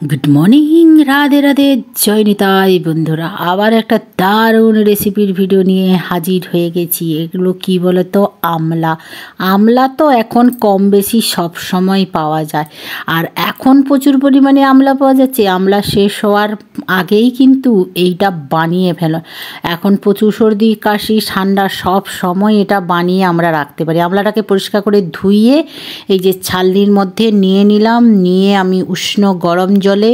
Good morning, Radhe Radhe, জয় নিতাই বন্ধুরা। আবার একটা দারুণ রেসিপির ভিডিও নিয়ে হাজির হয়ে গেছি। এগুলো কি বলো তো, আমলা। আমলা তো এখন কম বেশি সব সময় পাওয়া যায়, আর এখন প্রচুর পরিমাণে আমলা পাওয়া যাচ্ছে। আমলা শেষ হওয়ার আগেই কিন্তু এইটা বানিয়ে ফেলো। এখন প্রচুর সর্দি কাশি ঠান্ডা সব সময় এটা বানিয়ে আমরা রাখতে পারি। আমলাটাকে পরিষ্কার করে ধুইয়ে এই যে ছালনির মধ্যে নিয়ে নিলাম, নিয়ে আমি উষ্ণ গরম জলে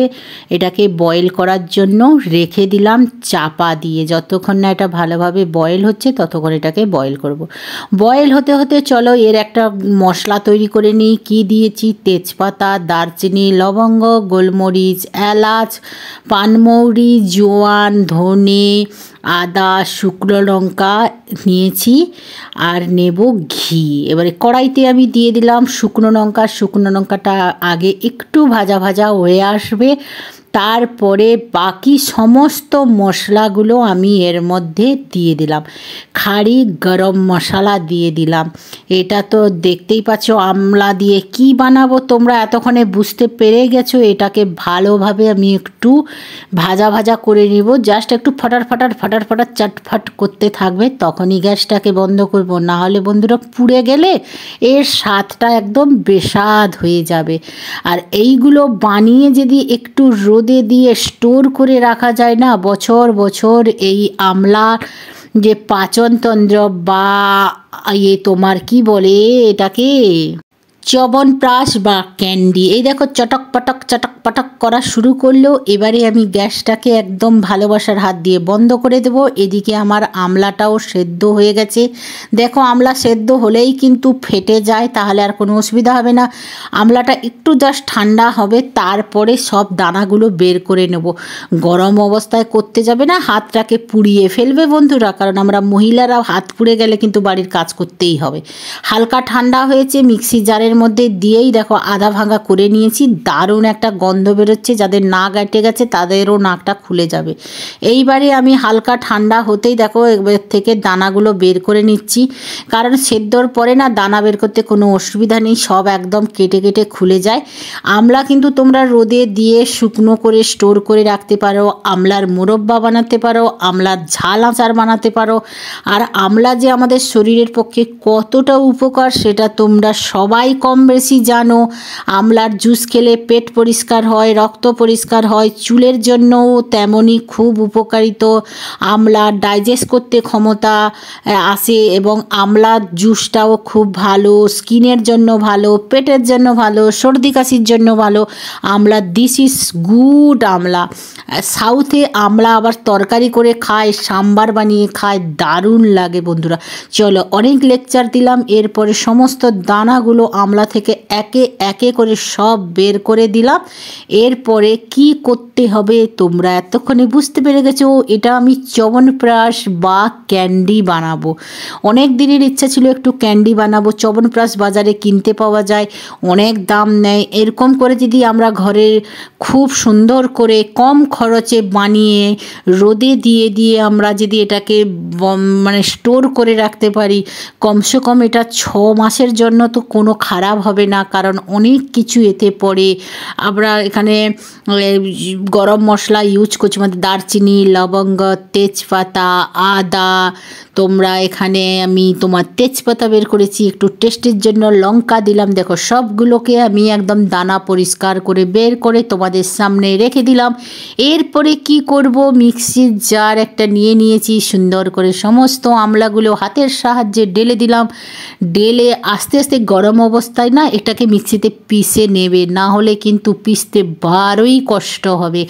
এটাকে বয়েল করার জন্য রেখে দিলাম চাপা দিয়ে। যতক্ষণ না এটা ভালোভাবে বয়েল হচ্ছে ততক্ষণ এটাকে বয়েল করব। বয়েল হতে হতে চলো এর একটা মশলা তৈরি করে নিই। কি দিয়েছি? তেজপাতা, দারচিনি, লবঙ্গ, গোলমরিচ, এলাচ, পানমৌরি, জোয়ান, ধনে, আদা, শুকনো লঙ্কা নিয়েছি, আর নেব ঘি। এবারে কড়াইতে আমি দিয়ে দিলাম শুকনো লঙ্কা। শুকনো লঙ্কাটা আগে একটু ভাজা ভাজা হয়ে আসবে, তারপরে বাকি সমস্ত মশলাগুলো আমি এর মধ্যে দিয়ে দিলাম। খাড়ি গরম মশলা দিয়ে দিলাম। এটা তো দেখতেই পাচ্ছ আমলা দিয়ে কি বানাবো, তোমরা এতক্ষণে বুঝতে পেরে গেছো। এটাকে ভালোভাবে আমি একটু ভাজা ভাজা করে নিব, জাস্ট একটু ফটার ফটার ফটার ফটার চটফট করতে থাকবে, তখনই গ্যাসটাকে বন্ধ করব। না হলে বন্ধুরা পুড়ে গেলে এর স্বাদটা একদম বেস্বাদ হয়ে যাবে। আর এইগুলো বানিয়ে যদি একটু রোদে দিয়ে স্টোর করে রাখা যায় না, বছর বছর এই আমলার যে পাচনতন্ত্র বা তোমার কি বলে এটাকে, চ্যবনপ্রাশ বা ক্যান্ডি, এই দেখো চটক পটক করা শুরু করলো। এবারে আমি গ্যাসটাকে একদম ভালোবাসার হাত দিয়ে বন্ধ করে দেব। এদিকে আমার আমলাটাও সেদ্ধ হয়ে গেছে। দেখো আমলা সেদ্ধ হলেই কিন্তু ফেটে যায়, তাহলে আর কোনো অসুবিধা হবে না। আমলাটা একটু জাস্ট ঠান্ডা হবে, তারপরে সব দানাগুলো বের করে নেব। গরম অবস্থায় করতে যাবে না, হাতটাকে পুড়িয়ে ফেলবে বন্ধুরা, কারণ আমরা মহিলারা হাত পুড়ে গেলে কিন্তু বাড়ির কাজ করতেই হবে। হালকা ঠান্ডা হয়েছে, মিক্সি জারের মধ্যে দিয়েই দেখো আধা ভাঙা করে নিয়েছি। দারুণ একটা গন্ধ বেরোচ্ছে, যাদের নাক আটকে গেছে তাদেরও নাকটা খুলে যাবে। এইবারে আমি হালকা ঠান্ডা হতেই দেখো এবার থেকে দানাগুলো বের করে নিচ্ছি, কারণ সেদ্ধর পরে না দানা বের করতে কোনো অসুবিধা নেই, সব একদম কেটে কেটে খুলে যায়। আমলা কিন্তু তোমরা রোদে দিয়ে শুকনো করে স্টোর করে রাখতে পারো, আমলার মোরব্বা বানাতে পারো, আমলার ঝাল আচার বানাতে পারো। আর আমলা যে আমাদের শরীরের পক্ষে কতটা উপকার সেটা তোমরা সবাই কম বেশি জানো। আমলার জুস খেলে পেট পরিষ্কার হয়, রক্ত পরিষ্কার হয়, চুলের জন্যও তেমনই খুব উপকারিত। আমলার ডাইজেস্ট করতে ক্ষমতা আসে, এবং আমলার জুসটাও খুব ভালো, স্কিনের জন্য ভালো, পেটের জন্য ভালো, সর্দি কাশির জন্য ভালো। আমলা দিস ইজ গুড। আমলা সাউথে আমলা আবার তরকারি করে খায়, সাম্বার বানিয়ে খায়, দারুণ লাগে বন্ধুরা। চলো অনেক লেকচার দিলাম, এরপরে সমস্ত দানাগুলো আমলা থেকে একে একে করে সব বের করে দিলাম। এরপরে কি করতে হবে তোমরা এতক্ষণে বুঝতে পেরে গেছো। এটা আমি চ্যবনপ্রাশ বা ক্যান্ডি বানাবো। অনেক দিনের ইচ্ছা ছিল একটু ক্যান্ডি বানাবো। চ্যবনপ্রাশ বাজারে কিনতে পাওয়া যায়, অনেক দাম নেয়। এরকম করে যদি আমরা ঘরে খুব সুন্দর করে কম খরচে বানিয়ে রোদে দিয়ে দিয়ে আমরা যদি এটাকে মানে স্টোর করে রাখতে পারি, কমসে কম এটা 6 মাসের জন্য তো কোনো খারাপ হবে না, কারণ অনেক কিছু এতে পড়ে। আমরা এখানে গরম মশলা ইউজ করছি, মানে দারচিনি, লবঙ্গ, তেজপাতা, আদা। তোমরা এখানে আমি তোমার তেজপাতা বের করেছি, একটু টেস্টের জন্য লঙ্কা দিলাম। দেখো সবগুলোকে আমি একদম দানা পরিষ্কার করে বের করে তোমাদের সামনে রেখে দিলাম। এরপরে কি করব, মিক্সির জার একটা নিয়ে নিয়েছি, সুন্দর করে সমস্ত আমলাগুলো হাতের সাহায্যে ঢেলে দিলাম। ঢেলে আস্তে আস্তে গরম অবস্থায় না এটাকে মিক্সিতে পিষে নেবে, না হলে কিন্তু পিষতে বারোই কষ্ট হবে।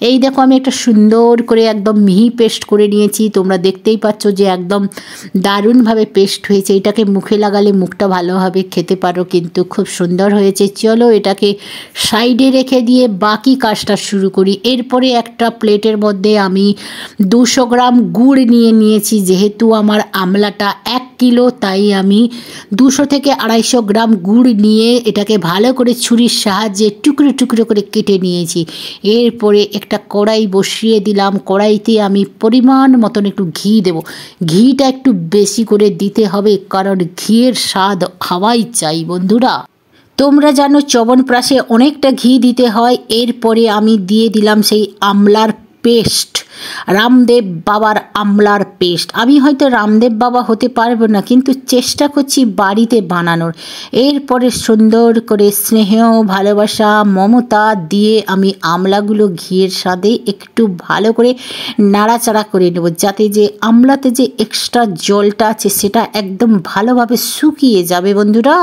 এই দেখো আমি একটা সুন্দর করে একদম মিহি পেস্ট করে নিয়েছি। তোমরা দেখতেই পাচ্ছ যে একদম দারুণভাবে পেস্ট হয়েছে। এটাকে মুখে লাগালে মুখটা ভালোভাবে খেতে পারো, কিন্তু খুব সুন্দর হয়েছে। চলো এটাকে সাইডে রেখে দিয়ে বাকি কাজটা শুরু করি। এরপরে একটা প্লেটের মধ্যে আমি 200 গ্রাম গুড় নিয়ে নিয়েছি। যেহেতু আমার আমলাটা 1 কিলো, তাই আমি 200 থেকে 250 গ্রাম গুড় নিয়ে এটাকে ভালো করে ছুরির সাহায্যে টুকরো টুকরো করে কেটে নিয়েছি। এরপরে একটা কড়াই বসিয়ে দিলাম। কড়াইতে আমি পরিমাণ মতন একটু ঘি দেব। ঘিটা একটু বেশি করে দিতে হবে, কারণ ঘিয়ের স্বাদ হাওয়াই চাই বন্ধুরা। তোমরা জানো চ্যবনপ্রাশে অনেকটা ঘি দিতে হয়। এরপরে আমি দিয়ে দিলাম সেই আমলার পেস্ট, রামদেব বাবার আমলার পেস্ট। আমি হয়তো রামদেব বাবা হতে পারবো না, কিন্তু চেষ্টা করছি বাড়িতে বানানোর। এরপরে সুন্দর করে স্নেহ, ভালোবাসা, মমতা দিয়ে আমি আমলাগুলো ঘিয়ের স্বাদে একটু ভালো করে নাড়াচাড়া করে নেব, যাতে যে আমলাতে যে এক্সট্রা জলটা আছে সেটা একদম ভালোভাবে শুকিয়ে যাবে। বন্ধুরা,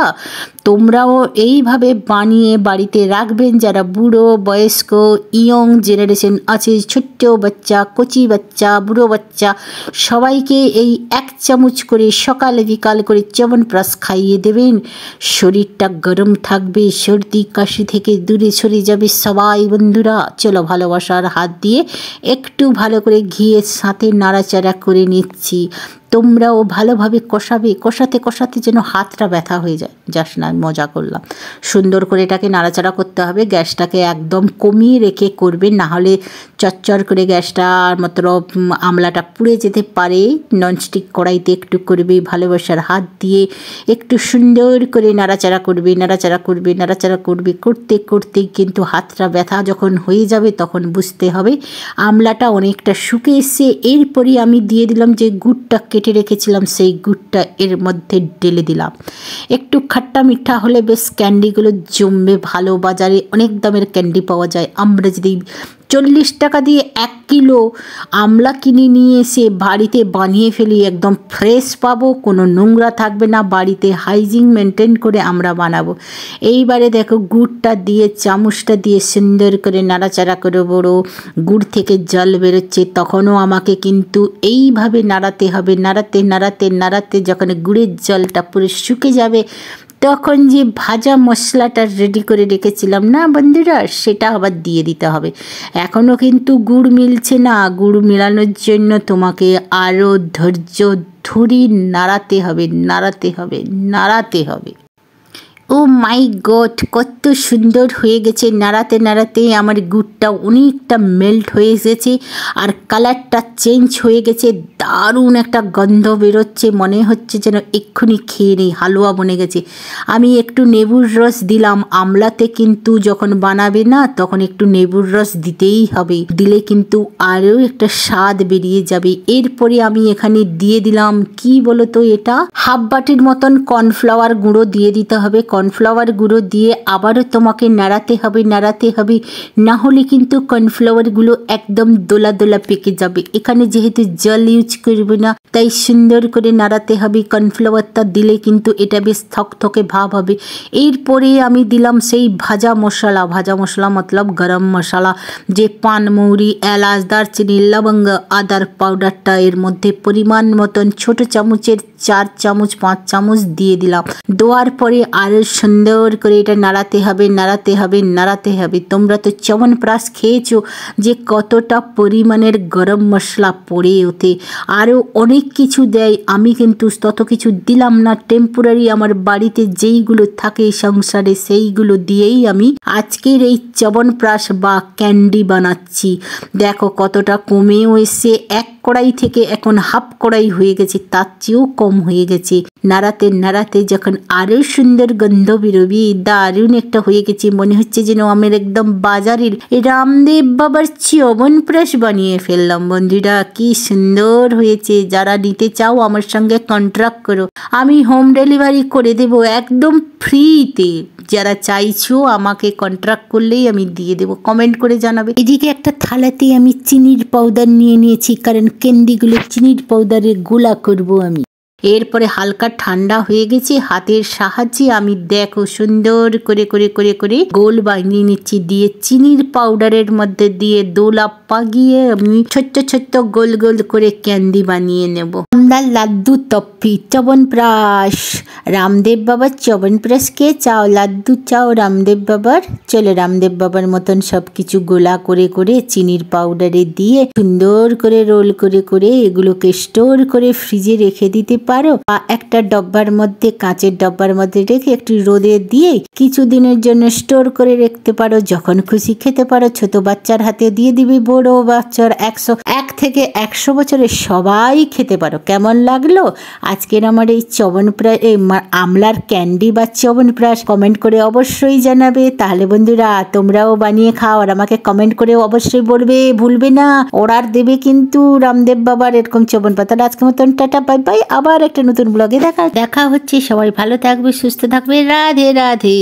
তোমরাও এইভাবে বানিয়ে বাড়িতে রাখবেন। যারা বুড়ো বয়স্ক ইয়ং জেনারেশন আছে, ছোট্ট বাচ্চা, কচি বাচ্চা, বুড়ো বাচ্চা, সবাইকে এই 1 চামচ করে সকালে বিকাল করে চ্যবনপ্রাশ খাইয়ে দেবেন। শরীরটা গরম থাকবে, সর্দি কাশি থেকে দূরে সরে যাবে সবাই। বন্ধুরা চলো, ভালোবাসার হাত দিয়ে একটু ভালো করে ঘিয়ের সাথে নাড়াচাড়া করে নিচ্ছি। তোমরাও ভালোভাবে কষাবে, কষাতে কষাতে যেন হাতটা ব্যথা হয়ে যায়। যাস না, মজা করলাম। সুন্দর করে এটাকে নাড়াচাড়া করতে হবে। গ্যাসটাকে একদম কমিয়ে রেখে করবে, না হলে চচ্চর করে গ্যাসটার মতলব আমলাটা পুড়ে যেতে পারে। ননস্টিক কড়াইতে একটু করবে, ভালোবাসার হাত দিয়ে একটু সুন্দর করে নাড়াচাড়া করবে, নাড়াচাড়া করবে, নাড়াচাড়া করবে। করতে করতেই কিন্তু হাতটা ব্যথা যখন হয়ে যাবে তখন বুঝতে হবে আমলাটা অনেকটা শুকিয়ে এসছে। এরপরই আমি দিয়ে দিলাম যে গুড়টা কেটে রেখেছিলাম, সেই গুড়টা এর মধ্যে ঢেলে দিলাম। একটু খাট্টা মিঠা হলে বেশ ক্যান্ডিগুলো জমবে ভালো। বাজারে অনেক দামের ক্যান্ডি পাওয়া যায়। আমরা যদি 40 টাকা দিয়ে 1 কিলো আমলা কিনে নিয়ে এসে বাড়িতে বানিয়ে ফেলি, একদম ফ্রেশ পাবো, কোনো নোংরা থাকবে না। বাড়িতে হাইজিন মেনটেন করে আমরা বানাবো। এইবারে দেখো গুড়টা দিয়ে, চামচটা দিয়ে সুন্দর করে নাড়াচাড়া করে বড়ো গুড় থেকে জল বেরোচ্ছে, তখনও আমাকে কিন্তু এইভাবে নাড়াতে হবে। নাড়াতে নাড়াতে নাড়াতে যখন গুড়ের জলটা পুরো শুকে যাবে, তখন যে ভাজা মশলাটা রেডি করে রেখেছিলাম না বন্ধুরা, সেটা আবার দিয়ে দিতে হবে। এখনও কিন্তু গুড় মিলছে না। গুড় মেলানোর জন্য তোমাকে আরও ধৈর্য ধরে নাড়াতে হবে, নাড়াতে হবে, নাড়াতে হবে। ও মাই গড, কত সুন্দর হয়ে গেছে। নাড়াতে নাড়াতে আমার গুড়টা অনেকটা মেল্ট হয়ে এসেছে আর কালারটা চেঞ্জ হয়ে গেছে। দারুণ একটা গন্ধ বেরোচ্ছে, মনে হচ্ছে যেন এক্ষুনি খেয়ে নেই, হালুয়া বনে গেছে। আমি একটু লেবুর রস দিলাম। আমলাতে কিন্তু যখন বানাবে না, তখন একটু লেবুর রস দিতেই হবে, দিলে কিন্তু আরও একটা স্বাদ বেরিয়ে যাবে। এরপরে আমি এখানে দিয়ে দিলাম কি বলো তো, এটা হাফ বাটির মতন কর্নফ্লাওয়ার গুঁড়ো দিয়ে দিতে হবে। কর্নফ্লাওয়ার গুঁড়ো দিয়ে আবারও তোমাকে নাড়াতে হবে, নাড়াতে হবে, না হলে কিন্তু কর্নফ্লাওয়ারগুলো একদম দোলা দোলা পেকে যাবে। এখানে যেহেতু জল ইউজ করবে না, তাই সুন্দর করে নাড়াতে হবে। কর্নফ্লাওয়ারটা দিলে কিন্তু এটা বেশ থকথকে ভাব হবে। এরপরে আমি দিলাম সেই ভাজা মশলা। ভাজা মশলা মতলব গরম মশলা, যে পান মৌরি, এলাচ, দারচিনি, লবঙ্গ, আদার পাউডারটা এর মধ্যে পরিমাণ মতন ছোট চামচের 4 চামচ 5 চামচ দিয়ে দিলাম। দেওয়ার পরে আরও সুন্দর করে এটা নাড়াতে হবে, নাড়াতে হবে, নাড়াতে হবে। তোমরা তো চ্যবনপ্রাশ খেয়েছো যে কতটা পরিমাণের গরম মশলা পড়ে ওঠে, আরও অনেক কিছু দেয়। আমি কিন্তু তত কিছু দিলাম না। টেম্পোরারি আমার বাড়িতে যেইগুলো থাকে সংসারে, সেইগুলো দিয়েই আমি আজকের এই চ্যবনপ্রাশ বা ক্যান্ডি বানাচ্ছি। দেখো কতটা কমেও এসে, 1 কড়াই থেকে এখন হাফ কড়াই হয়ে গেছে, তার চেয়েও কম হয়ে গেছে। নাড়াতে নাড়াতে যখন আরও সুন্দর গন্ধ বেরোবে, দারুণ একটা হয়ে গেছে। মনে হচ্ছে যেন আমার একদম বাজারের রামদেব বাবার চ্যবনপ্রাশ বানিয়ে ফেললাম। বন্ধুরা কি সুন্দর হয়েছে। যারা নিতে চাও আমার সঙ্গে কন্ট্রাক্ট করো, আমি হোম ডেলিভারি করে দেবো একদম ফ্রিতে। যারা চাইছো আমাকে কন্ট্রাক্ট করলেই আমি দিয়ে দেবো, কমেন্ট করে জানাবে। এদিকে একটা থালাতে আমি চিনির পাউডার নিয়ে নিয়েছি, কারণ ক্যান্ডিগুলো চিনির পাউডারে গোলা করব আমি। এরপরে হালকা ঠান্ডা হয়ে গেছে, হাতের সাহায্যে আমি দেখো সুন্দর করে করে করে করে গোল বানিয়ে নিচ্ছি। দিয়ে চিনির পাউডারের মধ্যে দিয়ে দোলা পাকিয়ে আমি ছোট্ট ছোট্ট গোল গোল করে ক্যান্ডি বানিয়ে নেব। আমরা লাড্ডু তপ্পি চ্যবনপ্রাশ, রামদেব বাবার চ্যবনপ্রাশ কে চাও? লাড্ডু চাও রামদেব বাবার? চলো রামদেব বাবার মতন সব কিছু গোলা করে করে চিনির পাউডারে দিয়ে সুন্দর করে রোল করে করে এগুলোকে স্টোর করে ফ্রিজে রেখে দিতে পারো, বা একটা ডব্বার মধ্যে, কাঁচের ডব্বার মধ্যে রেখে একটু রোদে দিয়ে কিছুদিনের জন্য স্টোর করে রাখতে পারো। যখন খুশি খেতে পারো। ছোট বাচ্চার হাতে দিয়ে দিবে, বল বড় বাচ্চার 101 থেকে 100 বছরের সবাই খেতে পারো। কেমন লাগলো আজকের আমার এই চ্যবনপ্রাশ আমলার ক্যান্ডি বা চ্যবনপ্রাশ? কমেন্ট করে অবশ্যই জানাবে। তাহলে বন্ধুরা তোমরাও বানিয়ে খাও আর আমাকে কমেন্ট করে অবশ্যই বলবে, ভুলবে না। অর্ডার দেবে কিন্তু রামদেব বাবার এরকম চ্যবনপ্রাশ। তাহলে আজকের মতন টাটা, বাই বাই। আবার একটা নতুন ব্লগে দেখা হচ্ছে। সবাই ভালো থাকবে, সুস্থ থাকবে। রাধে রাধে।